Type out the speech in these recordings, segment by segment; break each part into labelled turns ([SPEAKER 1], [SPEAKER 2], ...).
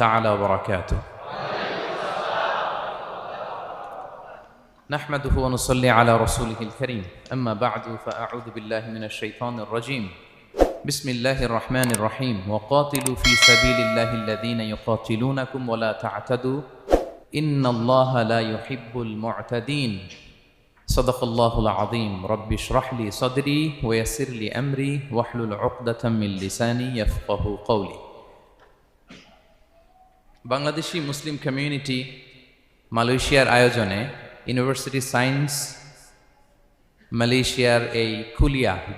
[SPEAKER 1] تعالى وبركاته. نحمده ونصلي على رسوله الكريم. أما بعد فأعوذ بالله من الشيطان الرجيم. بسم الله الرحمن الرحيم. وقاتلوا في سبيل الله الذين يقاتلونكم ولا تعتدوا إن الله لا يحب المعتدين. صدق الله العظيم. رب اشرح لي صدري ويسر لي أمري واحلل عقدة من لساني يفقه قولي. Bangladeshi Muslim community মালয়েশিয়ার আয়োজনে university science মালয়েশিয়ার এই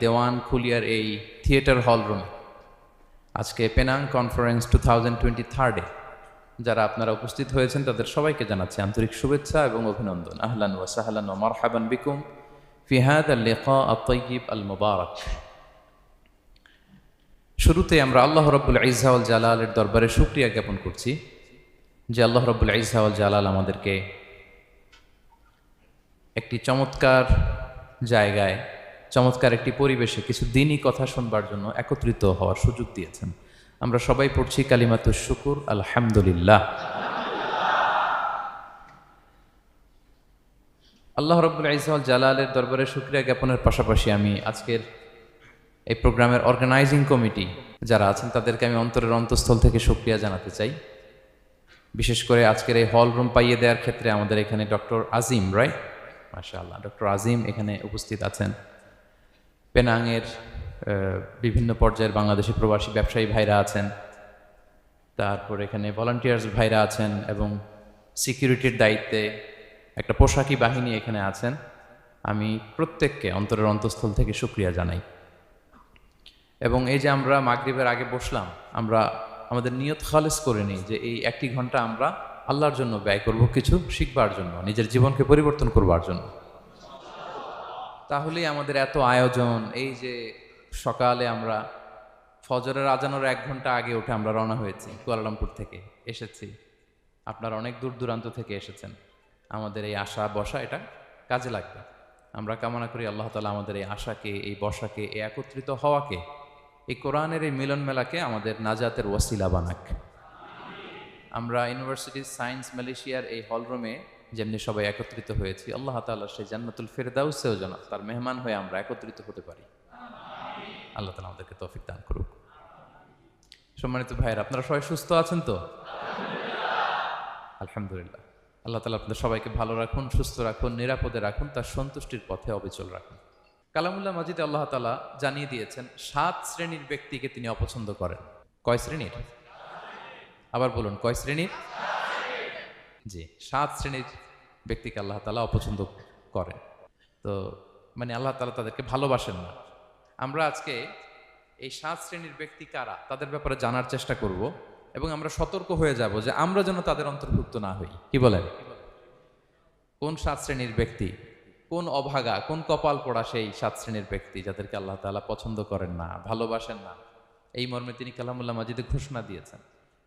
[SPEAKER 1] দেওয়ান খুলিয়ার এই থিয়েটার হল রুমে আজকে পেনাং কনফারেন্স 2023 যারা আপনারা উপস্থিত হয়েছেন তাদের সবাইকে জানাচ্ছি আন্তরিক শুভেচ্ছা এবং অভিনন্দন। আহলান ওয়া সাহলান ওয়া মারহাবান বিকুম ফি হাযা আল-লিকা আত-তাইয়িব আল-মুবারাক। শুরুতে আমরা আল্লাহ রাব্বুল ইজ্জা ওয়াল জালালের দরবারে শুকরিয়া জ্ঞাপন করছি যে আল্লাহ রাব্বুল ইজ্জা ওয়াল জালাল আমাদেরকে একটি চমৎকার জায়গায়, চমৎকার একটি পরিবেশে কিছু দিনই কথা শুনবার জন্য একত্রিত হওয়ার সুযোগ দিয়েছেন। আমরা সবাই পড়ছি কালিমাতুশ শুকুর, আলহামদুলিল্লাহ। আল্লাহ রাব্বুল ইজ্জা ওয়াল জালালের দরবারে শুকরিয়া জ্ঞাপনের পাশাপাশি আমি আজকের এই প্রোগ্রামের অর্গানাইজিং কমিটি যারা আছেন তাদেরকে আমি অন্তরের অন্তঃস্থল থেকে শুকরিয়া জানাতে চাই। বিশেষ করে আজকের এই হল রুম পাইয়ে দেওয়ার ক্ষেত্রে আমাদের এখানে ডক্টর আজিম, রাইট, মাশাআল্লাহ, ডক্টর আজিম এখানে উপস্থিত আছেন। পেনাংয়ের বিভিন্ন পর্যায়ের বাংলাদেশি প্রবাসী ব্যবসায়ী ভাইরা আছেন, তারপর এখানে ভলান্টিয়ার্স ভাইরা আছেন এবং সিকিউরিটির দায়িত্বে একটা পোশাকি বাহিনী এখানে আছেন। আমি প্রত্যেককে অন্তরের অন্তঃস্থল থেকে শুকরিয়া জানাই। এবং এই যে আমরা মাগরিবের আগে বসলাম, আমরা আমাদের নিয়ত খালেস করে নিই যে এই 1 ঘন্টা আমরা আল্লাহর জন্য ব্যয় করব, কিছু শিখবার জন্য, নিজের জীবনকে পরিবর্তন করবার জন্য। তাহলেই আমাদের এত আয়োজন, এই যে সকালে আমরা ফজরের আজানের 1 ঘন্টা আগে উঠে আমরা রওনা হয়েছি, কুয়ালালামপুর থেকে এসেছি, আপনারা অনেক দূর দূরান্ত থেকে এসেছেন। আমাদের এই আশা বসা এটা কাজে লাগবে। আমরা কামনা করি আল্লাহ তাআলা আমাদের এই আশাকে, এই বসাকে, এই একত্রিত হওয়াকে, এই কোরআনের এই মিলন মেলাকে আমাদের নাজাতের ওয়াসিলা বানাক। আমরা ইউনিভার্সিটি সায়েন্স মালয়েশিয়ার এই হলরুমে যেমনি সবাই একত্রিত হয়েছি, আল্লাহ তাআলা সেই জান্নাতুল ফেরদাউসেও যেন তার মেহমান হয়ে আমরা একত্রিত হতে পারি। আল্লাহ তাআলা আমাদেরকে তৌফিক দান করুক। সম্মানিত ভাইয়েরা, আপনারা সবাই সুস্থ আছেন তো? আলহামদুলিল্লাহ। আল্লাহ তাআলা আপনাদের সবাইকে ভালো রাখুন, সুস্থ রাখুন, নিরাপদে রাখুন, তার সন্তুষ্টির পথে অবিচল রাখুন। কালামুল্লাহ মাজিদে আল্লাহ তাআলা জানিয়ে দিয়েছেন 7 শ্রেণীর ব্যক্তিকে তিনি অপছন্দ করেন। কয় শ্রেণীর? আবার বলুন, কয় শ্রেণীর? জি, 7 শ্রেণীর ব্যক্তিকে আল্লাহ তাআলা অপছন্দ করেন। তো মানে আল্লাহ তাআলা তাদেরকে ভালোবাসেন না। আমরা আজকে এই 7 শ্রেণীর ব্যক্তি কারা তাদের ব্যাপারে জানার চেষ্টা করব এবং আমরা সতর্ক হয়ে যাব যে আমরা যেন তাদের অন্তর্ভুক্ত না হই। কি বলেন? কোন 7 শ্রেণীর ব্যক্তি, কোন অভাগা, কোন কপাল পোড়া সেই 7 শ্রেণীর ব্যক্তি যাদেরকে আল্লাহ তাআলা পছন্দ করেন না, ভালোবাসেন না, এই মর্মে তিনি কালামুল্লাহ মাজিদে ঘোষণা দিয়েছেন।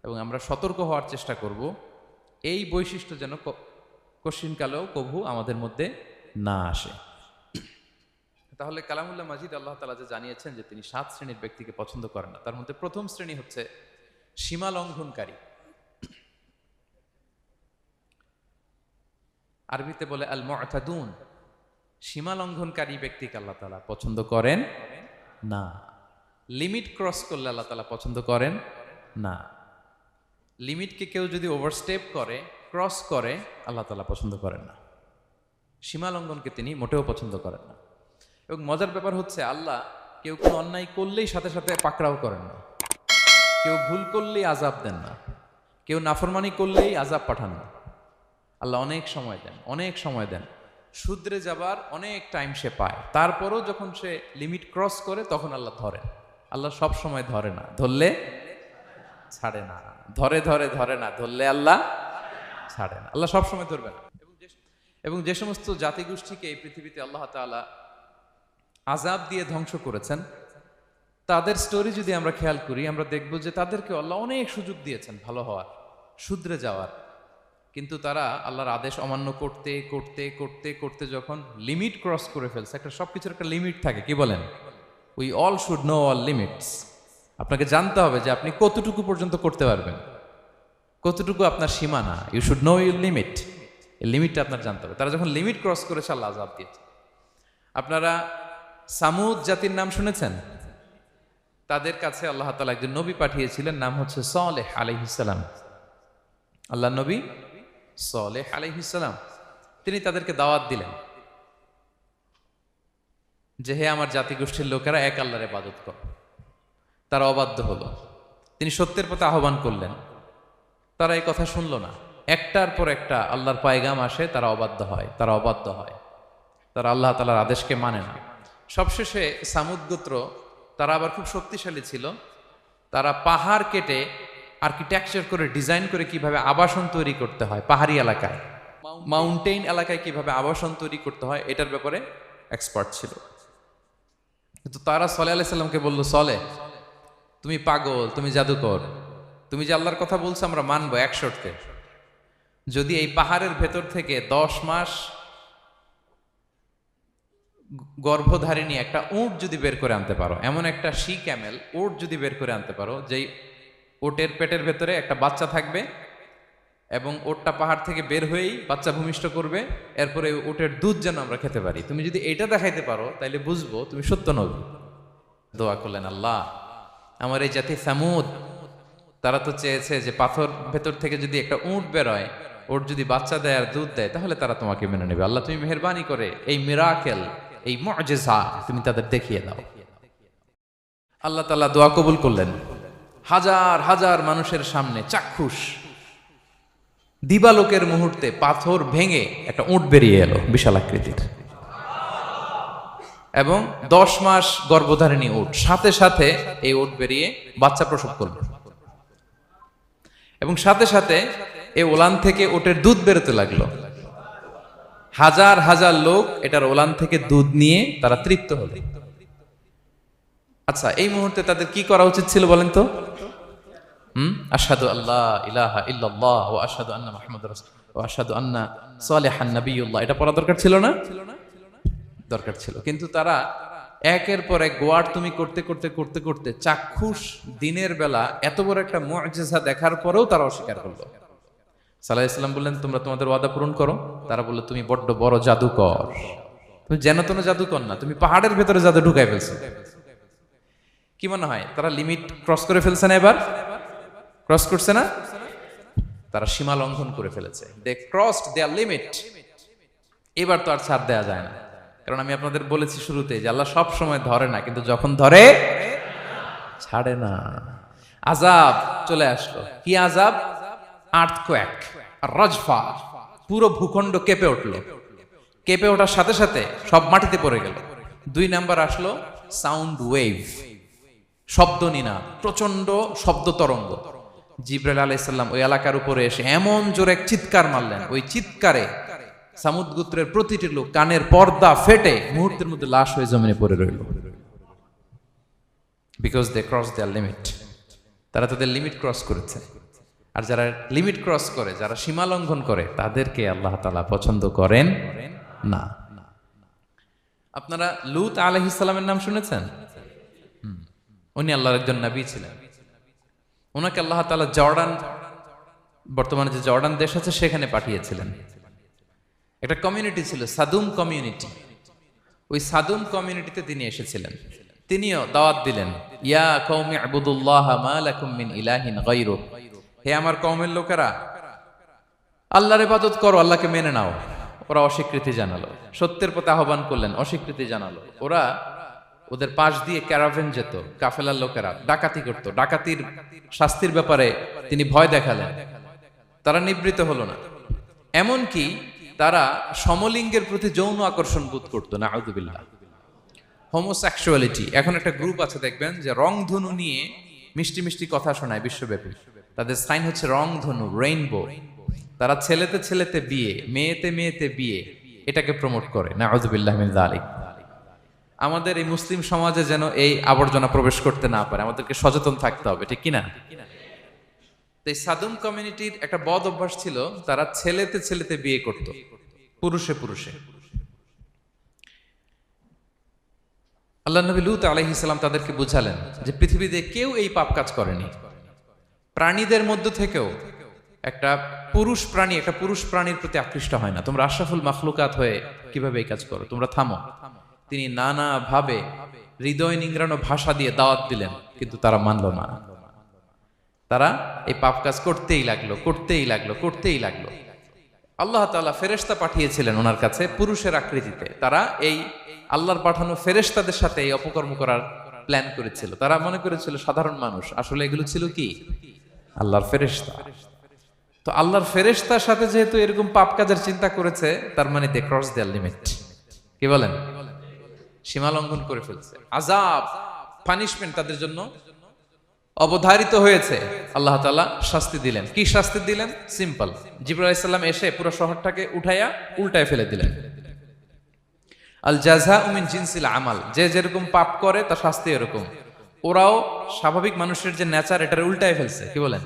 [SPEAKER 1] এবং আমরা সতর্ক হওয়ার চেষ্টা করব এই বৈশিষ্ট্য যেন কশিনকালেও কভু আমাদের মধ্যে না আসে। তাহলে কালামুল্লাহ মাজিদ আল্লাহ তাআলা যে জানিয়েছেন যে তিনি 7 শ্রেণীর ব্যক্তিকে পছন্দ করেন না, তার মধ্যে প্রথম শ্রেণী হচ্ছে সীমা লঙ্ঘনকারী। আরবিতে বলে আল মুআতাদুন। সীমা লঙ্ঘনকারী ব্যক্তিকে আল্লাহ তাআলা পছন্দ করেন না। লিমিট ক্রস করলে আল্লাহ তাআলা পছন্দ করেন না। লিমিটকে কেউ যদি ওভারস্টেপ করে, ক্রস করে, আল্লাহ তাআলা পছন্দ করেন না। সীমা লঙ্ঘনকে তিনি মোটেও পছন্দ করেন না। এবং মজার ব্যাপার হচ্ছে আল্লাহ কেউ কোনো অন্যায় করলেই সাথে সাথে পাকড়াও করেন না, কেউ ভুল করলেই আযাব দেন না, কেউ নাফরমানি করলেই আযাব পাঠান না। আল্লাহ অনেক সময় দেন, অনেক সময় দেন, শুধরে যাবার অনেক টাইম সে পায়। তারপরও যখন সে লিমিট ক্রস করে তখন আল্লাহ ধরেন। আল্লাহ সব সময় ধরে না, ধরলে ছাড়ে না, ধরে ধরে ধরে না, ধরলে আল্লাহ ছাড়ে না। আল্লাহ সব সময় ধরবে না। এবং যে সমস্ত জাতিগোষ্ঠীকে এই পৃথিবীতে আল্লাহ তাআলা আযাব দিয়ে ধ্বংস করেছেন, তাদের স্টোরি যদি আমরা খেয়াল করি, আমরা দেখব যে তাদেরকে আল্লাহ অনেক সুযোগ দিয়েছেন ভালো হওয়ার, শুধরে যাওয়ার। কিন্তু তারা আল্লাহর আদেশ অমান্য করতে করতে করতে করতে যখন লিমিট ক্রস করে ফেলছে, একটা সবকিছুর একটা লিমিট থাকে, কি বলেন? We all should know all limits. আপনাকে জানতে হবে যে আপনি কতটুকু পর্যন্ত করতে পারবেন। কতটুকু আপনার সীমানা, you should know your limit. এই লিমিটটা আপনার জানতে হবে। তারা যখন লিমিট ক্রস করেছে আল্লাহ আযাব দিয়েছে। আপনারা সামুদ জাতির নাম শুনেছেন? তাদের কাছে আল্লাহ তাআলা একজন নবী পাঠিয়েছিলেন, নাম হচ্ছে সালেহ আলাইহিস সালাম। আল্লাহ নবী সালেহ আলাইহিস সালাম, তিনি তাদেরকে দাওয়াত দিলেন যে হে আমার জাতিগোষ্ঠীর লোকেরা, এক আল্লাহর ইবাদত করো। তারা অবাধ্য হলো। তিনি সত্যের পথে আহ্বান করলেন, তারা এই কথা শুনলো না। একটার পর একটা আল্লাহর পায়গাম আসে, তারা অবাধ্য হয়, তারা আল্লাহ তাআলার আদেশকে মানে না। সবশেষে সামুদ গোত্র, তারা আবার খুব শক্তিশালী ছিল। তারা পাহাড় কেটে আর্কিটেকচার করে, ডিজাইন করে কিভাবে আবাসন তৈরি করতে হয় পাহাড়ি এলাকায়, মাউন্টেইন এলাকায় কিভাবে আবাসন তৈরি করতে হয়, এটার ব্যাপারে এক্সপার্ট ছিল। কিন্তু তারা সালেহ আলাইহিস সালামকে বলল, সালেহ তুমি পাগল, তুমি জাদুকর, তুমি যে আল্লাহর কথা বলছো আমরা মানবো এক শর্তে, যদি এই পাহাড়ের ভেতর থেকে 10 মাস গর্ভধারিণী একটা উট যদি বের করে আনতে পারো, এমন একটা শি ক্যামেল উট যদি বের করে আনতে পারো, যেই ওটের পেটের ভেতরে একটা বাচ্চা থাকবে এবং ওটটা পাহাড় থেকে বের হয়েই বাচ্চা ভূমিষ্ঠ করবে, এরপরে ওটের দুধ যেন আমরা খেতে পারি, তুমি যদি এটা দেখাইতে পারো তাইলে বুঝবো তুমি সত্য নবী। দোয়া করলেন, আল্লাহ আমার এই জাতি সামুদ, তারা তো চেয়েছে যে পাথর ভেতর থেকে যদি একটা উট বেরোয়, ওর যদি বাচ্চা দেয় আর দুধ দেয়, তাহলে তারা তোমাকে মেনে নেবে। আল্লাহ তুমি মেহেরবানি করে এই মিরাকেল, এই মুআজিজা তুমি তাদের দেখিয়ে দাও। আল্লাহ তাআলা দোয়া কবুল করলেন। হাজার হাজার মানুষের সামনে চাক্ষুষ দিবালোকের মুহূর্তে পাথর ভেঙে একটা উট বেরিয়ে এলো বিশাল আকৃতির, এবং 10 মাস গর্ভধারিণী উট, সাথে সাথে এই উট বেরিয়ে বাচ্চা প্রসব করল, এবং সাথে সাথে এই ওলান থেকে উটের দুধ বেরোতে লাগলো। হাজার হাজার লোক এটার ওলান থেকে দুধ নিয়ে তারা তৃপ্ত হলো। আচ্ছা, এই মুহূর্তে তাদের কি করা উচিত ছিল বলেন তো? আশহাদু আল্লাহ ইলাহা ইল্লাল্লাহ ওয়া আশহাদু আন্না মুহাম্মাদুর রাসূলুল্লাহ ওয়া আশহাদু আন্না সালিহান নাবিয়্যুল্লাহ, এটা পড়া দরকার ছিল না? দরকার ছিল। কিন্তু তারা একের পর এক গোয়ার তুমি করতে করতে করতে করতে চাক্ষুষ দিনের বেলা এত বড় একটা মুআজিজা দেখার পরেও তারা অস্বীকার করলো। সাল্লাল্লাহু আলাইহি ওয়াসাল্লাম বললেন, তোমরা তোমাদের ওয়াদা পূরণ করো। তারা বলল, তুমি বড্ড বড় জাদুকর, তুমি যেন তেন জাদুকর না, তুমি পাহাড়ের ভেতরে জাদু ঢুকাই ফেলছো। কি মনে হয় তারা লিমিট ক্রস করে ফেলছে না? এবার ক্রস করছে না? তারা সীমা লঙ্ঘন করে ফেলেছে। দে ক্রসড দেয়ার লিমিট। এবার তো আর ছাড় দেয়া যায় না, কারণ আমি আপনাদের বলেছি শুরুতে যে আল্লাহ সব সময় ধরে না, কিন্তু যখন ধরে ছাড়ে না। আযাব চলে আসলো। কি আযাব? আর্থকোয়েক, রাজফা, পুরো ভূখণ্ড কেঁপে উঠলো। কেঁপে ওঠার সাথে সাথে সব মাটিতে পড়ে গেল। 2 নাম্বার আসলো সাউন্ড ওয়েভ, শব্দ নিনাদ, প্রচন্ড শব্দ তরঙ্গ। জিবরাইল আলাইহিস সালাম ওই এলাকার উপরে এসে এমন জোরে এক চিৎকার মারলেন, ওই চিৎকারে সামুদ গোত্রের প্রতিটি লোক কানের পর্দা ফেটে মুহূর্তের মধ্যে লাশ হয়ে জমিনে পড়ে রইল। Because they cross their limit. তারা তাদের লিমিট ক্রস করেছে। আর যারা লিমিট ক্রস করে, যারা সীমা লঙ্ঘন করে, তাদেরকে আল্লাহ তাআলা পছন্দ করেন না। আপনারা লূত আলাইহিস সালামের নাম শুনেছেন? উনি আল্লাহর একজন নবী ছিলেন। ওনাকে আল্লাহ তাআলা জর্ডান, বর্তমানে যে জর্ডান দেশ আছে সেখানে পাঠিয়েছিলেন। একটা কমিউনিটি ছিল সাদুম কমিউনিটি। ওই সাদুম কমিউনিটিতে তিনি এসেছিলেন। তিনিও দাওয়াত দিলেন, ইয়া কওমি ইবুদুল্লাহ মা লাকুম মিন ইলাহিন গায়রু, হে আমার কওমের লোকেরা, আল্লাহর ইবাদত করো, আল্লাহকে মেনে নাও। ওরা অস্বীকৃতি জানালো। সত্যের পথে আহ্বান করলেন, অস্বীকৃতি জানালো। ওরা, ওদের পাশ দিয়ে ক্যারাভেন যেত, কাফেলার লোকেরা ডাকাতি করত। ডাকাতির শাস্তির ব্যাপারে তিনি ভয় দেখালেন। তারা নিবৃত্ত হলো না। এমনকি তারা সমলিঙ্গের প্রতি যৌন আকর্ষণ বোধ করতো। নাউযুবিল্লাহ। হোমোসেক্সুয়ালিটি, এখন একটা গ্রুপ আছে দেখবেন যে রংধনু নিয়ে মিষ্টি মিষ্টি কথা শোনায় বিশ্বব্যাপী। তাদের সাইন হচ্ছে রংধনু, রেইনবো। তারা ছেলেতে ছেলেতে বিয়ে, মেয়েতে মেয়েতে বিয়ে, এটাকে প্রমোট করে। নাউযুবিল্লাহ মিন যালিক। আমাদের এই মুসলিম সমাজে যেন এই আবর্জনা প্রবেশ করতে না পারে, আমাদেরকে সচেতন থাকতে হবে, ঠিক কিনা? এই সাদুম কমিউনিটির একটা বদ অভ্যাস ছিল, তারা ছেলেতে ছেলেতে বিয়ে করত, পুরুষে পুরুষে। আল্লাহ নবী লূত আলাইহিস সালাম তাদেরকে বুঝালেন যে পৃথিবীতে কেউ এই পাপ কাজ করেনি। প্রাণীদের মধ্য থেকেও একটা পুরুষ প্রাণীর প্রতি আকৃষ্ট হয় না। তোমরা আশরাফুল মাখলুকাত হয়ে কিভাবে এই কাজ করো? তোমরা থামো। তিনি নানা ভাবে হৃদয় নিংড়ানো ভাষা দিয়ে দাওয়াত দিলেন, কিন্তু তারা মানল না। তারা এই পাপ কাজ করতেই লাগলো। আল্লাহ তাআলা ফেরেশতা পাঠিয়েছিলেন ওনার কাছে পুরুষের আকৃতিতে। তারা এই আল্লাহর পাঠানো ফেরেশতাদের সাথে এই অপকর্ম করার প্ল্যান করেছিল। তারা মনে করেছিল সাধারণ মানুষ, আসলে এগুলো ছিল কি আল্লাহর ফেরেশতা। তো আল্লাহর ফেরেশতার সাথে যেহেতু এরকম পাপ কাজের চিন্তা করেছে, তার মানে দে ক্রস দেয়ার লিমিট। কি বলেন? সীমা লঙ্ঘন করে ফেলছে। আযাব, পানিশমেন্ট তাদের জন্য অবধারিত হয়েছে। আল্লাহ তাআলা শাস্তি দিলেন। কি শাস্তি দিলেন? সিম্পল। জিবরাইল আলাইহিস সালাম এসে পুরো শহরটাকে উঠাইয়া উল্টায় ফেলে দিলেন। আল জাযাউ মিন জিনসিল আমাল, যে যেরকম পাপ করে তার শাস্তি এরকম। ওরাও স্বাভাবিক মানুষের যে নেচার, এটার উল্টায় ফেলছে। কি বলেন?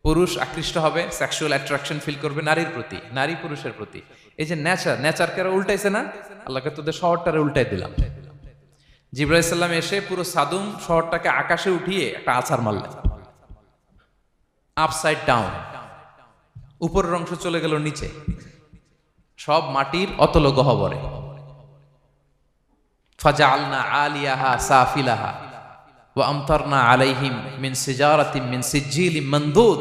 [SPEAKER 1] পুরুষ আকৃষ্ট হবে, সেক্সুয়াল অ্যাট্রাকশন ফিল করবে নারীর প্রতি, নারী পুরুষের প্রতি। এই যে নেচারকে উল্টাইছে না, আল্লাহকে তোদের শহরটারে উল্টাই দিলাম। জিবরাইল আলাইহিস সালাম এসে পুরো সাদুম শহরটাকে আকাশে উঠিয়ে একটা আছাড় মারলেন, আপসাইড ডাউন। উপরের অংশ চলে গেল নিচে, সব মাটির অতল গহ্বরে। ফাজআলনা আলিয়াহা সাফিলাহা ওয়া আমতারনা আলাইহিম মিন সিজারাতিন মিন সিজিলিম মানদুদ।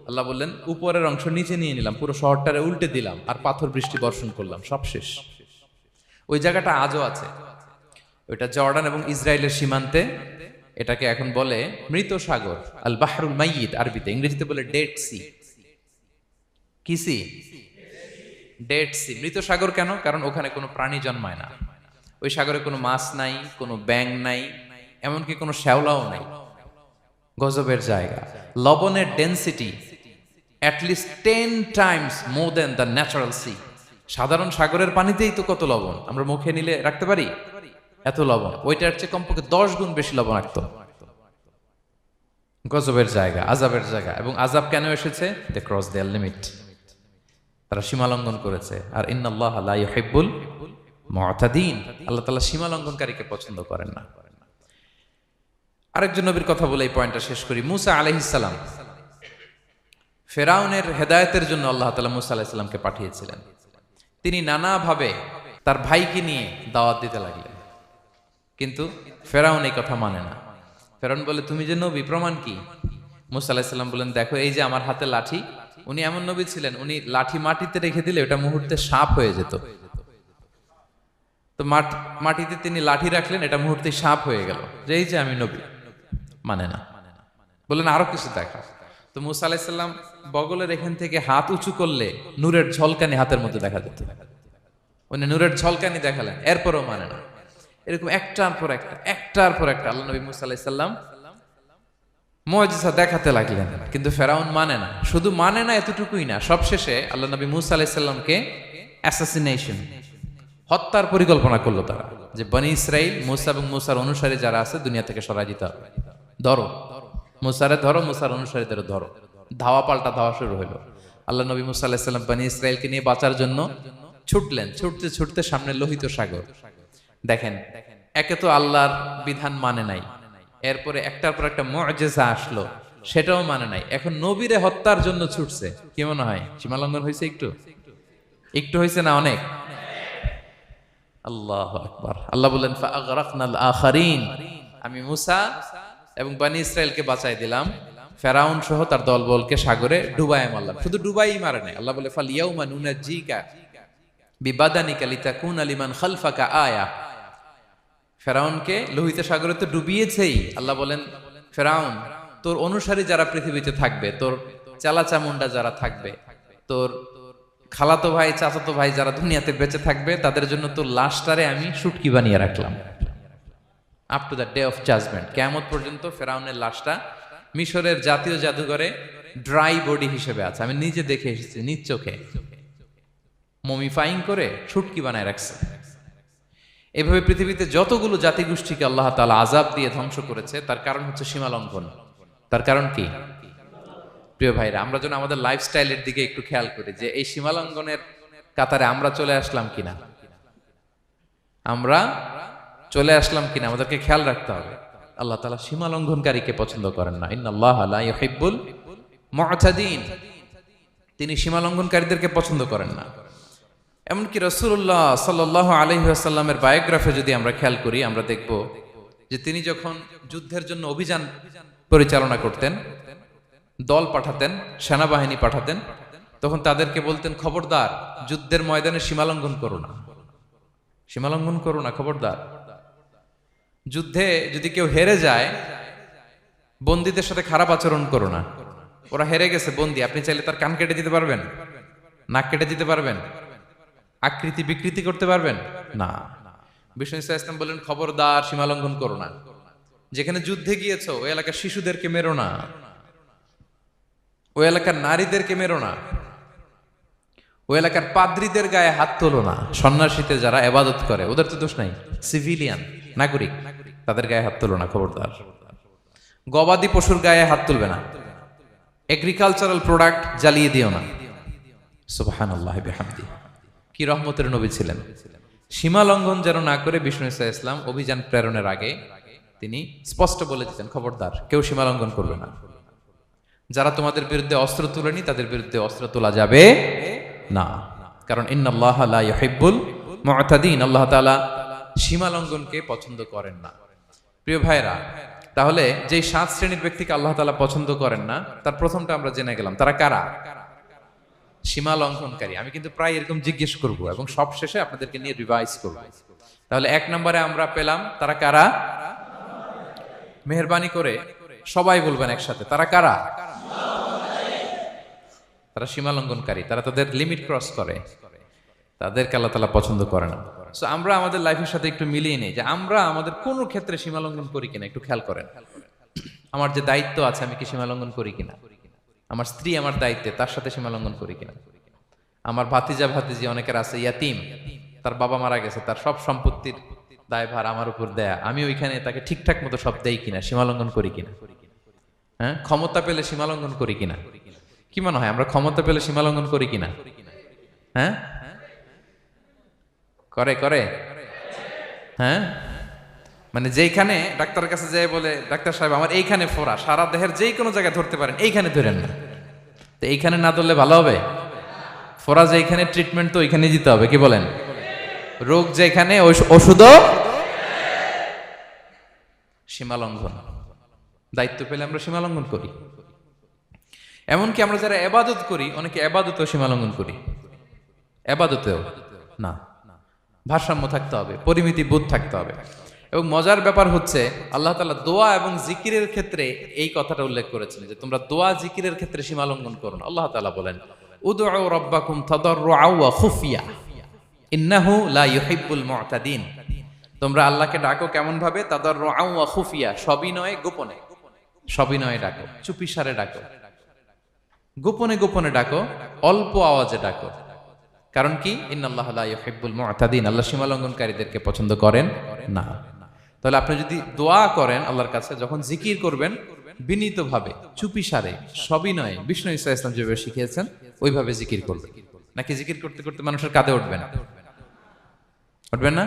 [SPEAKER 1] আল্লাহ বললেন উপরের অংশ নিচে নিয়ে নিলাম, পুরো শহরটারে উল্টে দিলাম, আর পাথর বৃষ্টি বর্ষণ করলাম, সব শেষ। ওই জায়গাটা আজও আছে, ওইটা জর্ডান এবং ইসরায়েলের সীমান্তে। এটাকে এখন বলে মৃত সাগর, আল বাহরুল মাইয়িত আরবিতে, ইংরেজিতে বলে ডেড সি। কি সি? Dead sea. মৃত সাগর কেন? কারণ ওখানে কোনো প্রাণী জন্মায় না। ওই সাগরে কোনো মাছ নাই, কোনো ব্যাঙ নাই, এমনকি কোনো শ্যাওলাও নাই। গজবের জায়গা। লবণের density at least 10 times more than the natural sea. সাধারণ সাগরের পানিতেই তো কত লবণ, আমরা মুখে নিলে রাখতে পারি এত লবণ। ওইটার চেয়ে কমপক্ষে 10 গুণ বেশি লবণাক্ত। গজবের জায়গা, আযাবের জায়গা। এবং আযাব কেন এসেছে? They cross their limit. তারা সীমা লঙ্ঘন করেছে। আর ইন্নাল্লাহা লা ইউহিব্বুল মুতাদিন, আল্লাহ তাআলা সীমা লঙ্ঘনকারীকে পছন্দ করেন না। আরেকজন নবীর কথা বলে এই পয়েন্টটা শেষ করি। মূসা আলাইহিস সালাম, ফেরাউনের হেদায়েতের জন্য আল্লাহ তাআলা মূসা আলাইহিস সালামকে পাঠিয়েছিলেন। তিনি নানাভাবে তার ভাইকে নিয়ে দাওয়াত দিতে লাগলেন, কিন্তু ফেরাউন এই কথা মানে না। ফেরাউন বলে তুমি যে নবী, প্রমাণ কি? মূসা আলাইহিস সালাম বলেন দেখো এই যে আমার হাতে লাঠি। উনি এমন নবী ছিলেন, উনি লাঠি মাটিতে রেখে দিলে ওটা মুহূর্তে সাপ হয়ে যেত। তো মাটিতে তিনি লাঠি রাখলেন, এটা মুহূর্তে সাপ হয়ে গেল, যে এই যে আমি নবী। মানে না, বললেন আরো কিছু দেখা। তো মূসা আলাইহিস সালাম বগলের এখান থেকে হাত উঁচু করলে নূরের ঝলকানি হাতের মধ্যে দেখা যেত। উনি নূরের ঝলকানি দেখালেন, এরপরও মানে না। এরকম একটার পর একটা আল্লাহ নবী মূসা আলাইহিস সালাম মুআজিজা দেখাতে লাগলেন, কিন্তু ফেরাউন মানে না। শুধু মানে না এতটুকুই না, সবশেষে আল্লাহ নবী মূসা আলাইহিস সালামকে অ্যাসাসিনেশন, হত্যার পরিকল্পনা করলো তারা, যে বনি ইসরাইল, মূসা এবং মূসার অনুসারী যারা আছে দুনিয়া থেকে সরাই দিতে হবে। ধরো মূসারে, ধরো মূসার অনুসারীদের ধরো। ধাওয়া পাল্টা ধাওয়া শুরু হলো। আল্লাহ নবী মূসা আলাইহিস সালাম বনি ইসরাইলকে নিয়ে বাঁচার জন্য ছুটলেন। ছুটতে ছুটতে সামনে লোহিত সাগর। দেখেন, একে তো আল্লাহর বিধান মানে নাই, এরপরে একটার পর একটা মুআজিজা আসলো, সেটাও মানে নাই। এখন নবীরে হত্যার জন্য ছুটছে। কি মনে হয় সীমা লঙ্ঘন হয়েছে? একটু হয়েছে না অনেক? আল্লাহু আকবার। আল্লাহ বলেন ফাআগরাকনাল আখারিন, আমি মূসা এবং বনি ইসরাইলকে বাঁচাই দিলাম, ফেরাউন সহ তার দলবলকে সাগরে ডুবায় মারলাম। শুধু ডুবাই মারে নাই, আল্লাহ বলে ফাল ইয়াউমা নুনাজ্জিকা বিবাদানিকা লিতাকুনা লিমান খালফাকা আয়া। ফেরাউনকে লোহিত সাগরে তো ডুবিয়েছেই। আল্লাহ বলেন ফেরাউন, তোর অনুসারী যারা পৃথিবীতে থাকবে, তোর চালা চামুন্ডা যারা থাকবে, তোর খালাতো ভাই চাচাতো ভাই যারা দুনিয়াতে বেঁচে থাকবে, তাদের জন্য তোর লাশটারে আমি শুটকি বানিয়ে রাখলাম। Up to the day of judgment, কিয়ামত পর্যন্ত ফেরাউনের লাশটা মিশরের জাতীয় জাদুঘরে ড্রাই বডি হিসেবে আছে। আমি নিজে দেখে এসেছি নিজ চোখে, মমিফাইং করে শুটকি বানায় রাখছে। এভাবে পৃথিবীতে যতগুলো জাতিগোষ্ঠীকে আল্লাহ তাআলা আযাব দিয়ে ধ্বংস করেছে, তার কারণ হচ্ছে সীমা লঙ্ঘন। তার কারণ কি? প্রিয় ভাইরা, আমরা যেন আমাদের লাইফস্টাইলের দিকে একটু খেয়াল করি, যে এই সীমা লঙ্ঘনের কাতারে আমরা চলে আসলাম কিনা, আমাদেরকে খেয়াল রাখতে হবে। আল্লাহ তাআলা সীমা লঙ্ঘনকারীকে পছন্দ করেন না। ইন্নাল্লাহা লা ইউহিব্বুল মুতাদিন, তিনি সীমা লঙ্ঘনকারীদেরকে পছন্দ করেন না। এমনকি রাসূলুল্লাহ সাল্লাল্লাহু আলাইহি ওয়াসাল্লামের বায়োগ্রাফি যদি আমরা খেয়াল করি, আমরা দেখব যে তিনি যখন যুদ্ধের জন্য অভিযান পরিচালনা করতেন, দল পাঠাতেন, সেনাবাহিনী পাঠাতেন, তখন তাদেরকে বলতেন, খবরদার যুদ্ধের ময়দানে সীমালঙ্ঘন করো না, সীমালঙ্ঘন করো না, খবরদার। যুদ্ধে যদি কেউ হেরে যায়, বন্দীদের সাথে খারাপ আচরণ করো না। ওরা হেরে গেছে বন্দী, আপনি চাইলে তার কান কেটে দিতে পারবেন, নাক কেটে দিতে পারবেন, আকৃতি বিকৃতি করতে পারবেন না। বিষ্ণু ইসলাম বললেন, খবরদার সীমালঙ্ঘন করো না। যেখানে যুদ্ধে গিয়েছো ওই এলাকার শিশুদেরকে মেরো না, ওই এলাকার নারীদেরকে মেরো না, ওই এলাকার পাদ্রীদের গায়ে হাত তোলো না। সন্ন্যাসীতে যারা ইবাদত করে ওদের তো দোষ নাই, সিভিলিয়ান নাগরিক, তাদের গায়ে হাত তোলো না, খবরদার। গবাদি পশুর গায়ে হাত তুলবে না, এগ্রিকালচারাল প্রোডাক্ট জ্বালিয়ে দিও না। সুবহানাল্লাহি বিহামদিহি, কি রহমতের নবী ছিলেন। সীমা লঙ্ঘন যেন না করে বিষ্ণু ইসলাম অভিযান প্রেরণের আগে তিনি স্পষ্ট বলে দিতেন, খবরদার কেউ সীমা লঙ্ঘন করবে না। যারা তোমাদের বিরুদ্ধে অস্ত্র তুলেনি তাদের বিরুদ্ধে অস্ত্র তোলা যাবে না, কারণ ইন্নাল্লাহা লা ইউহিব্বুল মুতাদিন, আল্লাহ তাআলা সীমা লঙ্ঘনকে পছন্দ করেন না। প্রিয় ভাইরা, তাহলে যে 7 শ্রেণীর ব্যক্তিকে আল্লাহ তাআলা পছন্দ করেন না, তার প্রথমটা আমরা জেনে গেলাম, তারা কারা? সীমা লঙ্ঘনকারী। আমি কিন্তু প্রায় এরকম জিজ্ঞেস করব এবং সব শেষে আপনাদেরকে নিয়ে রিভাইজ করব। তাহলে 1 নম্বরে আমরা পেলাম তারা কারা? মেহেরবানি করে সবাই বলবেন একসাথে, তারা কারা? তারা সীমা লঙ্ঘনকারী, তারা তাদের লিমিট ক্রস করে, তাদেরকে আল্লাহ তাআলা পছন্দ করে না। সো আমরা আমাদের লাইফের সাথে একটু মিলিয়ে নিই যে আমরা আমাদের কোন ক্ষেত্রে সীমা লঙ্ঘন করি কিনা একটু খেয়াল করেন। আমার যে দায়িত্ব আছে আমি কি সীমা লঙ্ঘন করি কিনা? আমার স্ত্রী আমার দায়িত্বে, তার সাথে সীমা লঙ্ঘন করি কিনা? আমার ভাতিজা ভাতিজি অনেকের আছে ইয়াতিম, তার বাবা মারা গেছে, তার সব সম্পত্তির দায়ভার আমার উপর দেয়া, আমি ওইখানে তাকে ঠিকঠাক মতো সব দেই কিনা, সীমা লঙ্ঘন করি কিনা? হ্যাঁ, ক্ষমতা পেলে সীমা লঙ্ঘন করি কিনা? কি মনে হয় আমরা ক্ষমতা পেলে সীমা লঙ্ঘন করি কিনা? হ্যাঁ, করে করে হ্যাঁ, মানে যেইখানে ডাক্তারের কাছে যায় বলে, ডাক্তার সাহেব আমার এইখানে ফোড়া, সারা দেহের যেই কোনো জায়গায় ধরতে পারেন, এইখানে ধরেন না। তো এইখানে না ধরলে ভালো হবে? ফোড়া যেইখানে, ট্রিটমেন্ট তো ওইখানে দিতে হবে, কি বলেন? রোগ যেখানে ওষুধও সীমা লঙ্ঘন। দায়িত্ব পেলে আমরা সীমা লঙ্ঘন করি। এমনকি আমরা যারা ইবাদত করি, অনেকে ইবাদতেও সীমা লঙ্ঘন করি, ইবাদতেও না। ভারসাম্য থাকতে হবে, পরিমিতি বোধ থাকতে হবে। এবং মজার ব্যাপার হচ্ছে আল্লাহ তাআলা দোয়া এবং জিকিরের ক্ষেত্রে এই কথাটা উল্লেখ করেছেন যে তোমরা দোয়া জিকিরের ক্ষেত্রে সীমা লঙ্ঘন করো না। আল্লাহ তাআলা বলেন, উদউ রাব্বাকুম তাদাররুআ ওয়া খুফিয়া ইন্নাহু লা ইউহিব্বুল মুতাদিন। তোমরা আল্লাহকে ডাকো কেমন ভাবে? তাদাররুআ ওয়া খুফিয়া, সবিনয়ে গোপনে, সবিনয়ে ডাকো, চুপিসারে ডাকো, গোপনে গোপনে ডাকো, অল্প আওয়াজে ডাকো। কারণ কি? ইন্নাল্লাহা লা ইউহিব্বুল মুতাদিন, আল্লাহ সীমা লঙ্ঘনকারীদেরকে পছন্দ করেন না। তাহলে আপনি যদি দোয়া করেন আল্লাহর কাছে, যখন জিকির করবেন বিনীতভাবে, চুপিসারে, সবিনয়ে, বিষ্ণু ইসলাম যেভাবে শিখিয়েছেন ওইভাবে জিকির করবেন। নাকি জিকির করতে করতে মানুষের কাঁধে উঠবেন? উঠবেন না?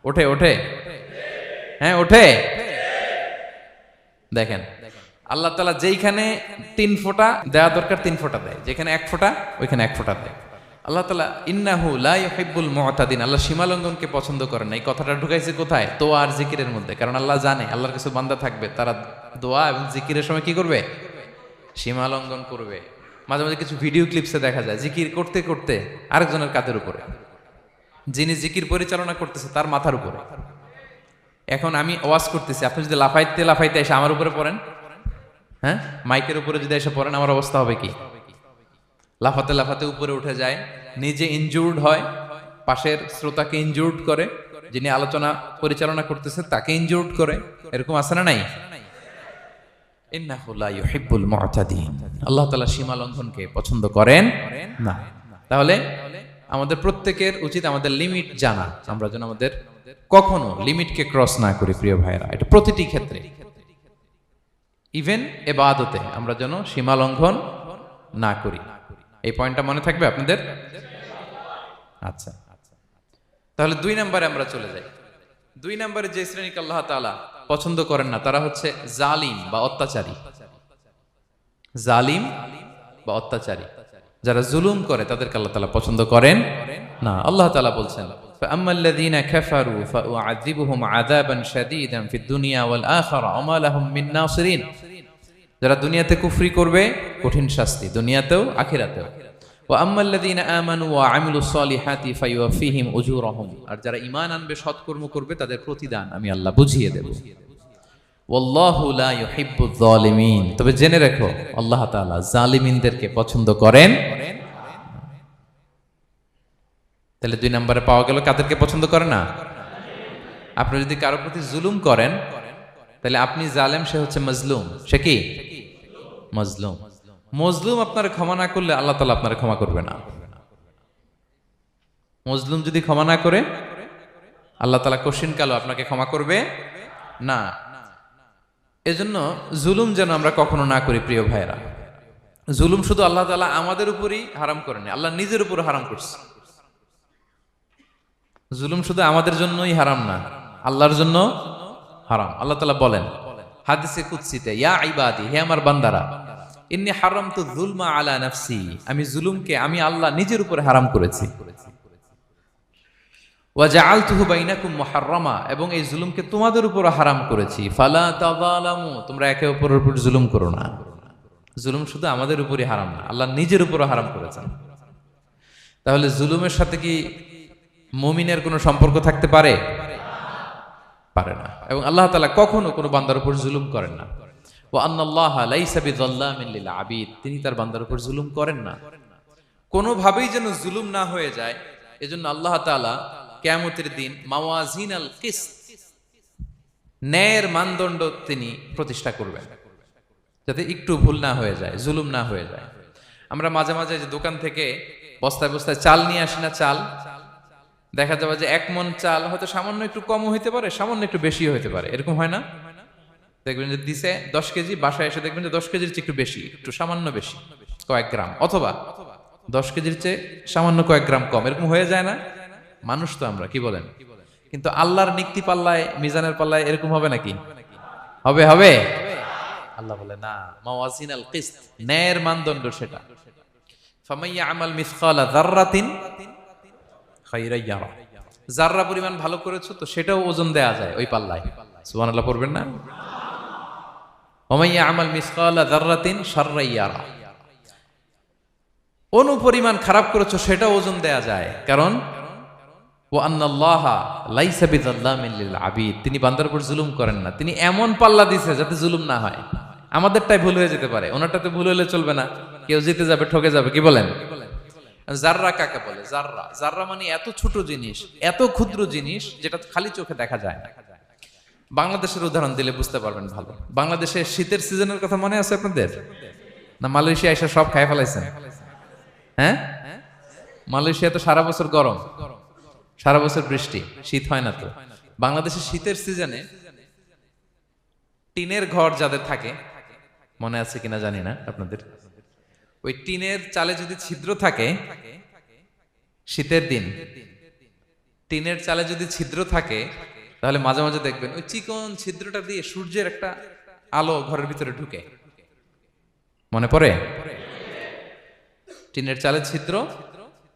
[SPEAKER 1] ওঠে ওঠে, হ্যাঁ ওঠে। দেখেন আল্লাহ তাআলা যেইখানে 3 ফোঁটা দেওয়া দরকার 3 ফোঁটা দেয়, যেখানে 1 ফোঁটা ওইখানে 1 ফোঁটা দেয়। আল্লাহ তাআলা ইন্নাহু লা ইউহিব্বুল মুতাদিন, আল্লাহ সীমা লঙ্ঘনকে পছন্দ করেন না। এই কথাটা ঢুকাইছে কোথায়? দোয়া আর জিকিরের মধ্যে। কারণ আল্লাহ জানে আল্লাহর কিছু বান্দা থাকবে, তারা দোয়া এবং জিকিরের সময় কি করবে? সীমা লঙ্ঘন করবে। মাঝে মাঝে কিছু ভিডিও ক্লিপসে দেখা যায় জিকির করতে করতে আরেকজনের কাঁধের উপরে, যিনি জিকির পরিচালনা করতেছে তার মাথার উপরে। এখন আমি ওয়াজ করতেছি, আপনি যদি লাফাইতে লাফাইতে এসে আমার উপরে পড়েন, হ্যাঁ, মাইকের উপরে যদি এসে পড়েন, আমার অবস্থা হবে কি? লাফাতে লাফাতে উপরে উঠে যায়, নিজে ইনজুর্ড হয়, পাশের শ্রোতাকে ইনজুর্ড করে, যিনি আলোচনা পরিচালনা করতেছে তাকে ইনজুর্ড করে। এরকম আছে না নাই? ইন্নাহু লা ইউহিব্বুল মুতাদিন, আল্লাহ তাআলা সীমা লঙ্ঘনকে পছন্দ করেন না। তাহলে আমাদের প্রত্যেকের উচিত আমাদের লিমিট জানা, আমরা যেন আমাদের কখনো লিমিটকে ক্রস না করি। প্রিয় ভাইরা, এটা প্রতিটি ক্ষেত্রে, ইভেন ইবাদতে আমরা যেন সীমা লঙ্ঘন না করি। এই পয়েন্টটা মনে থাকবে আপনাদের? আচ্ছা, তাহলে 2 নম্বরে আমরা চলে যাই। 2 নম্বরে যে শ্রেণীকে আল্লাহ তাআলা পছন্দ করেন না তারা হচ্ছে জালিম বা অত্যাচারী। জালিম বা অত্যাচারী, যারা জুলুম করে তাদেরকে আল্লাহ তাআলা পছন্দ করেন না। আল্লাহ তাআলা বলছেন, ফাআম্মাল্লাযীনা কাফারু ফাউআযিবুহুম আযাবান শাদীদান ফিদ দুনিয়া ওয়াল আখিরা ওয়া মা লাহুম মিন নাসিরিন। যারা দুনিয়াতে কুফরি করবে কঠিন শাস্তি দুনিয়াতেও আখিরাতেও। ওয়া আম্মাল্লাযীনা আমানু ওয়া আমিলুস সলিহাতি ফায়ুওয়াফিহিম উজুরাহুম। আর যারা ঈমান আনবে সৎকর্ম করবে তাদের প্রতিদান আমি আল্লাহ বুঝিয়ে দেব। ওয়াল্লাহু লা ইউহিব্বুয যালিমিন। তবে জেনে রেখো আল্লাহ তাআলা জালিমিনদেরকে পছন্দ করেন। তাহলে 2 নম্বরে পাওয়া গেল কাদেরকে পছন্দ করে না। আপনি যদি কারো প্রতি জুলুম করেন তাহলে আপনি জালেম, সে হচ্ছে মাজলুম। সে কি মাজলুম। মজলুম আপনার ক্ষমা না করলে আল্লাহ তাআলা আপনার ক্ষমা করবে না। মজলুম যদি ক্ষমা না করে আল্লাহ তাআলা কঠিন কালো আপনাকে ক্ষমা করবে না। এজন্য জুলুম যেন আমরা কখনো না করি প্রিয় ভাইরা। জুলুম শুধু আল্লাহ তাআলা আমাদের উপরই হারাম করেনি, আল্লাহ নিজের উপর হারাম করছে। জুলুম শুধু আমাদের জন্যই হারাম না, আল্লাহর জন্য হারাম। আল্লাহ তাআলা বলেন হাদিসে কুদসিতে, ইয়া ইবাদি, হে আমার বান্দারা, ইন্নী হারামতু যুলমা আলা নাফসি, আমি জুলুমকে আমি আল্লাহ নিজের উপর হারাম করেছি। ওয়া জাআলতুহু বাইনাকুম মুহাররামা, এবং এই জুলুমকে তোমাদের উপর হারাম করেছি। ফালা তাযালামু, তোমরা একে অপরের উপর জুলুম করো না। জুলুম শুধু আমাদের উপরই হারাম না, আল্লাহ নিজের উপর হারাম করেছেন। তাহলে জুলুমের সাথে কি মুমিনের কোনো সম্পর্ক থাকতে পারে? পারে না। এবং আল্লাহ তাআলা কখনো কোনো বান্দার উপর জুলুম করেন না। ওয়া আন্নাল্লাহা লাইসা বিযাল্লামিন লিল আবিদ, তিনি তার বান্দার উপর জুলুম করেন না। কোনোভাবেই যেন জুলুম না হয়ে যায়, এজন্য আল্লাহ তাআলা কিয়ামতের দিন মাওয়াজিনাল কিসত, ন্যায়ের মানদণ্ড তিনি প্রতিষ্ঠা করবেন, যাতে একটু ভুল না হয়ে যায়, জুলুম না হয়ে যায়। আমরা মাঝে মাঝে যে দোকান থেকে বস্তায় বস্তায় চাল নিয়ে আসি না, চাল দেখা যাবে যে 1 মণ চাল হয়তো সামান্য একটু কমও হইতে পারে, সামান্য একটু বেশিও হইতে পারে, এরকম হয় না? দেখবেন যে দিছে 10 কেজি, বাসায় এসে দেখবেন যে 10 কেজির চেয়ে একটু বেশি, একটু সামান্য বেশি কয়েক গ্রাম, অথবা 10 কেজির চেয়ে সামান্য কয়েক গ্রাম কম, এরকম হয়ে যায় না? মানুষ তো আমরা, কি বলেন? কিন্তু আল্লাহর নিক্তি পাল্লায়, মিজানের পাল্লায় এরকম হবে নাকি? হবে হবে। আল্লাহ বলে না, মাওয়াজিনাল কিসত, ন্যায়ের মানদণ্ড সেটা। ফামাইয়া আমাল মিসকালা যাররাতিন খায়রান ইয়ারা, যাররা পরিমাণ ভালো করেছো তো সেটাও ওজন দেয়া যায় ওই পাল্লায়। সুবহানাল্লাহ পড়বেন না? ওমাইয়া আমাল মিসকালা যাররাতিন শাররান ইয়ারা, অনুপরিমাণ খারাপ করেছো সেটাও ওজন দেয়া যায়। কারণ ওয়া আন্নাল্লাহা লাইসা বিযাল্লামিন লিল আবিদ, তিনি বান্দার উপর জুলুম করেন না। তিনি এমন পাল্লা দিয়েছে যাতে জুলুম না হয়। আমাদেরটাই ভুল হয়ে যেতে পারে, ওনারটাতে ভুল হলে চলবে না, কেউ জিতে যাবে, ঠকে যাবে, কি বলেন? জাররা কাকে বলে? জাররা, জাররা মানে এত ছোট জিনিস, এত ক্ষুদ্র জিনিস যেটা খালি চোখে দেখা যায় না। বাংলাদেশের উদাহরণ দিলে বুঝতে পারবেন ভালো। বাংলাদেশে শীতের সিজনের কথা মনে আছে আপনাদের? না মালয়েশিয়া এসে সব খাই ফেলাইছেন? হ্যাঁ, মালয়েশিয়া তো সারা বছর গরম, সারা বছর বৃষ্টি, শীত হয় না। তো বাংলাদেশের শীতের সিজনে টিনের ঘর যাদের থাকে, মনে আছে কিনা জানি না আপনাদের, ওই টিনের চালে যদি ছিদ্র থাকে, শীতের দিন টিনের চালে যদি ছিদ্র থাকে, তাহলে মাঝে মাঝে দেখবেন ওই চিকন ছিদ্রটা দিয়ে সূর্যের একটা আলো ঘরের ভিতরে ঢুকে। মনে পড়ে? টিনের চালের ছিদ্র,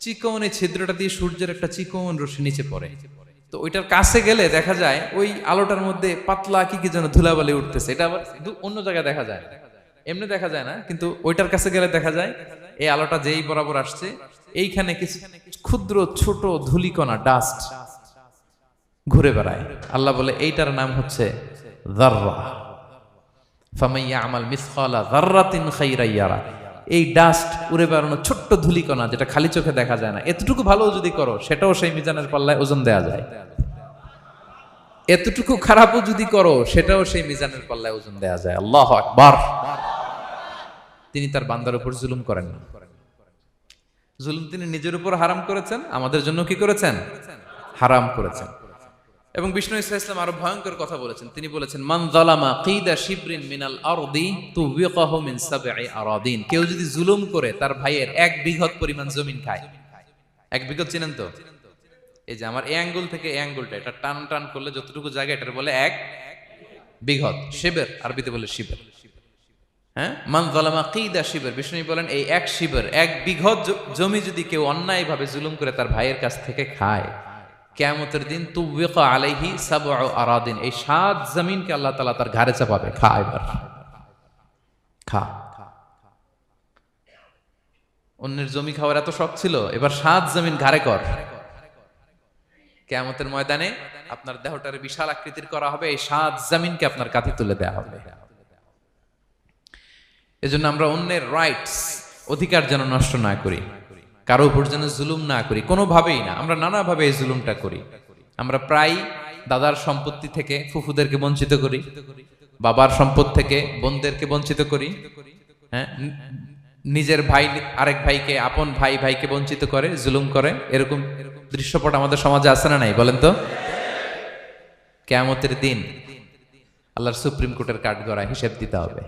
[SPEAKER 1] চিকন এই ছিদ্রটা দিয়ে সূর্যের একটা চিকন রশ্মি নিচে পড়ে। তো ওইটার কাছে গেলে দেখা যায় ওই আলোটার মধ্যে পাতলা কি কি যেন ধুলাবালি উঠতেছে। এটা আবার অন্য জায়গায় দেখা যায় না, এমনি দেখা যায় না, কিন্তু ওইটার কাছে গেলে দেখা যায় এই আলোটা যেই বরাবর আসছে, এইখানে কিছু ক্ষুদ্র ছোট ধূলিকণা, ডাস্ট ঘুরে বেড়ায়। আল্লাহ বলে এইটার নাম হচ্ছে যাররা। ফামাইয়া আমাল মিসকালা যাররাতিন খায়রান ইয়ারা, এই ডাস্ট উড়ে বেড়ানো ছোট্ট ধূলিকণা যেটা খালি চোখে দেখা যায় না, এতটুকু ভালো যদি করো সেটাও সেই মিজানের পাল্লায় ওজন দেয়া যায়। এতটুকু খারাপও যদি করো সেটাও সেই মিজানের পাল্লায় ওজন দেয়া যায়। আল্লাহু আকবার। তিনি তার বান্দার উপর জুলুম করেন না। জুলুম তিনি নিজের উপর হারাম করেছেন, আমাদের জন্য কি করেছেন? হারাম করেছেন। এবং বিষ্ণু ইসলাম আরো ভয়ঙ্কর কথা বলেছেন। তিনি বলেছেন, মান যালামা কিদা শিবরিন মিনাল আরদি তুবিকাহু মিন সাবঈ আরাদিন, কেউ যদি জুলুম করে তার ভাইয়ের 1 বিঘত পরিমাণ জমিন খায়। 1 বিঘত চিনেন তো? এই যে আমার এই আঙ্গুল থেকে এই আঙ্গুলটা, এটা টান টান করলে যতটুকু জায়গা, এটার বলে 1 বিঘত। শিবের আরবিতে বলে শিবের। হ্যাঁ, মান যালামা কিদা শিবর, বিষ্ণু বলেন এই এক শিবর, এক বিঘত জমি যদি কেউ অন্যায়ভাবে জুলুম করে তার ভাইয়ের কাছ থেকে খায়, কিয়ামতের দিন তুবিকা আলাইহি সাবউ আরাদিন, এই 7 জমিনকে আল্লাহ তাআলা তার ঘাড়ে চাপাবে, খা এবার খা। অন্যের জমি খাওয়ার এত শখ ছিল, এবার 7 জমিন ঘাড়ে কর। কিয়ামতের ময়দানে আপনার দেহটার বিশাল আকৃতির করা হবে, এই 7 জমিনকে আপনার কাঁধে তুলে দেওয়া হবে। এজন্য আমরা অন্যের রাইটস, অধিকার যেন নষ্ট না করি, কারো উপর যেন জুলুম না করি, কোনোভাবেই না। আমরা নানাভাবে এই জুলুমটা করি। আমরা প্রায় দাদার সম্পত্তি থেকে ফুফুদেরকে বঞ্চিত করি, বাবার সম্পদ থেকে বোনদেরকে বঞ্চিত করি, হ্যাঁ, নিজের ভাই আরেক ভাইকে, আপন ভাই ভাইকে বঞ্চিত করে, জুলুম করে। এরকম দৃশ্যপট আমাদের সমাজে আছে না নাই বলেন তো? কিয়ামতের দিন আল্লাহর সুপ্রিম কোর্টের কাঠগড়ায় হিসেব দিতে হবে।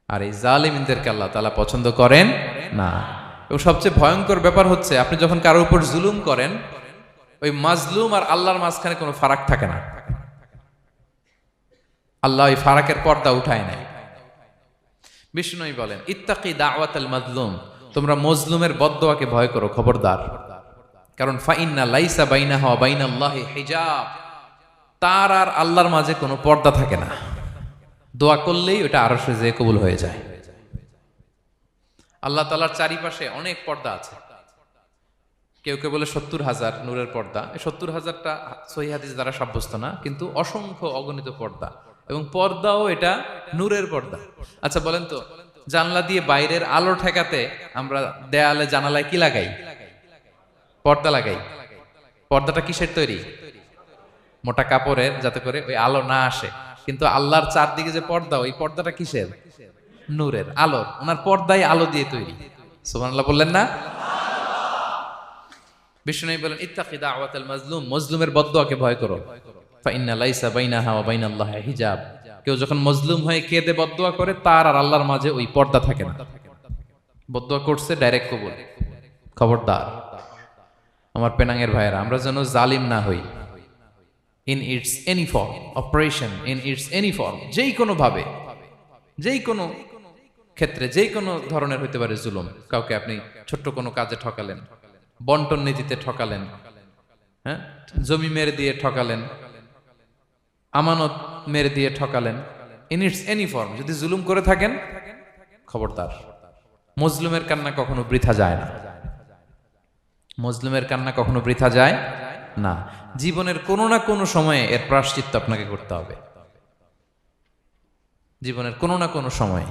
[SPEAKER 1] আর এই জালিমদেরকে আল্লাহ তাআলা পছন্দ করেন না। এবং সবচেয়ে ভয়ঙ্কর ব্যাপার হচ্ছে, আপনি যখন কারোর উপর জুলুম করেন, ওই মাজলুম আর আল্লাহর মাঝখানে কোনো ফারাক থাকে না। আল্লাহ ওই ফারাকের পর্দা উঠায় নাই। বিষ্ণু বলেন ইত্তাকি দাওয়াতাল মাজলুম, তোমরা মজলুমের বদদোয়াকে ভয় করো, খবরদার। কারণ ফাইন্না লাইসা বাইনাহা ওয়া বাইনাল্লাহি হিজাব, তার আর আল্লাহর মাঝে কোনো পর্দা থাকে না। দোয়া করলেই ওটা আরশে যেয়ে কবুল হয়ে যায়। আল্লাহ তাআলার চারিপাশে অনেক পর্দা আছে। কেউ কেউ বলে 70,000 নূরের পর্দা। এই 70,000টা সহিহ হাদিস দ্বারা সাব্যস্ত না, কিন্তু অসংখ্য অগণিত পর্দা, এবং পর্দাও এটা নূরের পর্দা। আচ্ছা বলেন তো, জানলা দিয়ে বাইরের আলো ঠেকাতে আমরা দেয়ালে জানালায় কি লাগাই? পর্দা লাগাই। পর্দাটা কিসের তৈরি? মোটা কাপড়ের, যাতে করে ওই আলো না আসে। কিন্তু আল্লাহর চারদিকে যে পর্দা, ওই পর্দাটা কিসের? নূরের, আলোর। ওনার পর্দাই আলো দিয়ে তৈরি। সুবহানাল্লাহ বললেন না? বিষ্ণু বলেন ইত্তাকি দাওয়াতাল মাজলুম, মজলুমের বদদোয়াকে ভয় করো। ফাইন্না লাইসা বাইনাহা ওয়া বাইনাল্লাহি হিজাব, কেউ যখন মজলুম হয়ে কেঁদে বদদোয়া করে, তার আর আল্লাহর মাঝে ওই পর্দা থাকে না। বদদোয়া করছে, ডাইরেক্ট কবুল। খবরদার আমার পেনাঙ্গের ভাইয়েরা, আমরা যেন জালিম না হই। In it's any form, operation in it's any form, যেই কোনো ভাবে, যেই কোনো ক্ষেত্রে, যেই কোনো ধরনের হইতে পারে জুলুম। কাউকে আপনি ছোট্ট কোনো কাজে ঠকালেন, বন্টন নীতিতে ঠকালেন, হ্যাঁ, জমি মেরে দিয়ে ঠকালেন, আমানত মেরে দিয়ে ঠকালেন, ইন ইটস এনি ফর্ম যদি জুলুম করে থাকেন, খবরদার। মজলুমের কান্না কখনো বৃথা যায় না। মজলুমের কান্না কখনো বৃথা যায় না। জীবনের কোনো না কোনো সময়ে এর প্রায়শ্চিত্ত আপনাকে করতে হবে। জীবনের কোনো না কোনো সময়ে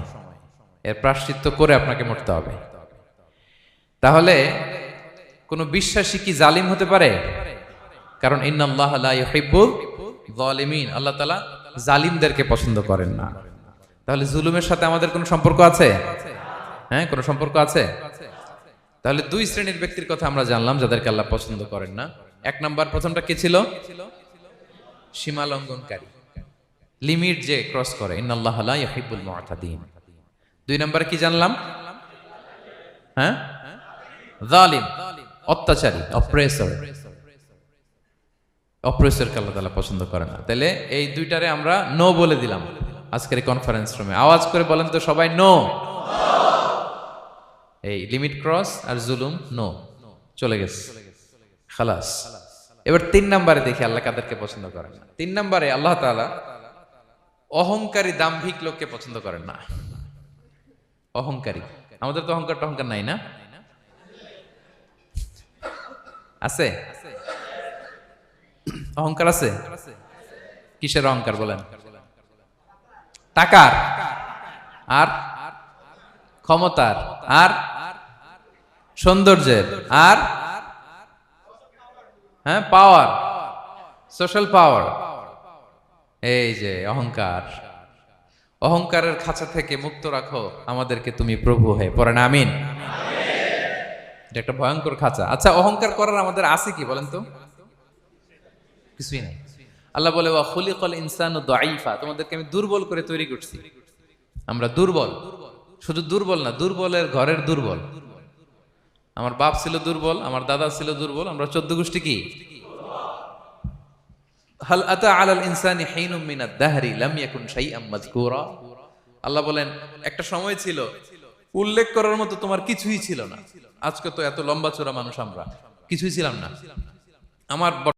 [SPEAKER 1] এর প্রায়শ্চিত্ত করে আপনাকে মরতে হবে। তাহলে কোন বিশ্বাসী কি জালিম হতে পারে? কারণ ইন্নাল্লাহা লা ইউহিব্বুল যালিমিন, আল্লাহ তাআলা জালিমদেরকে পছন্দ করেন না। তাহলে জুলুমের সাথে আমাদের কোনো সম্পর্ক আছে? হ্যাঁ, কোনো সম্পর্ক আছে। তাহলে 2 শ্রেণীর ব্যক্তির কথা আমরা জানলাম যাদেরকে আল্লাহ পছন্দ করেন না। 1 নাম্বার, প্রথমটা কে ছিল? সীমা লঙ্ঘনকারী, লিমিট যে ক্রস করে, ইন্নাল্লাহা লা ইউহিব্বুল মুআতাদিন। 2 নাম্বারে কি জানলাম? হ্যাঁ, জালিম, অত্যাচারী, অপ্রেসর। অপ্রেসরকে আল্লাহ তাআলা পছন্দ করে না। তাহলে এই দুইটারে আমরা নো বলে দিলাম আজকের এই কনফারেন্স রুমে। আওয়াজ করে বলেন তো সবাই, নো। এই লিমিট ক্রস আর জুলুম, নো, চলে গেছে, খালাস। এবার 3 নাম্বারে দেখি আল্লাহ কাদেরকে পছন্দ করেন না। 3 নাম্বারে আল্লাহ তাআলা অহংকারী, দাম্ভিক লোককে পছন্দ করেন না। অহংকারী, আমাদের তো অহংকার নাই না? আছে? অহংকার আছে? কিসের অহংকার বলেন? টাকার, আর ক্ষমতার, আর সৌন্দর্যের, আর হ্যাঁ পাওয়ার, সোশ্যাল পাওয়ার। এই যে অহংকার, অহংকারের খাঁচা থেকে মুক্ত রাখো আমাদেরকে তুমি প্রভু হয়ে। পড়েন আমিন। এটা একটা ভয়ঙ্কর খাঁচা। আচ্ছা, অহংকার করার আমাদের আছে কি বলেন তো? কিছুই নাই। আল্লাহ বলে ওয়া খুলিকাল ইনসানু দাঈফা, তোমাদেরকে আমি দুর্বল করে তৈরি করছি। আমরা দুর্বল, শুধু দুর্বল না, দুর্বলের ঘরের দুর্বল। আমার বাপ ছিল দুর্বল, আমার দাদা ছিল দুর্বল, আমরা 14 গোষ্ঠী কি? হাল আতা আলাল ইনসানি হিনুম মিনাদ দাহরি লাম ইয়াকুন শাইআম মাযকুরা। আল্লাহ বলেন একটা সময় ছিল উল্লেখ করার মতো তোমার কিছুই ছিল না। আজকে তো এত লম্বা চোরা মানুষ, আমরা কিছুই ছিলাম না। আমার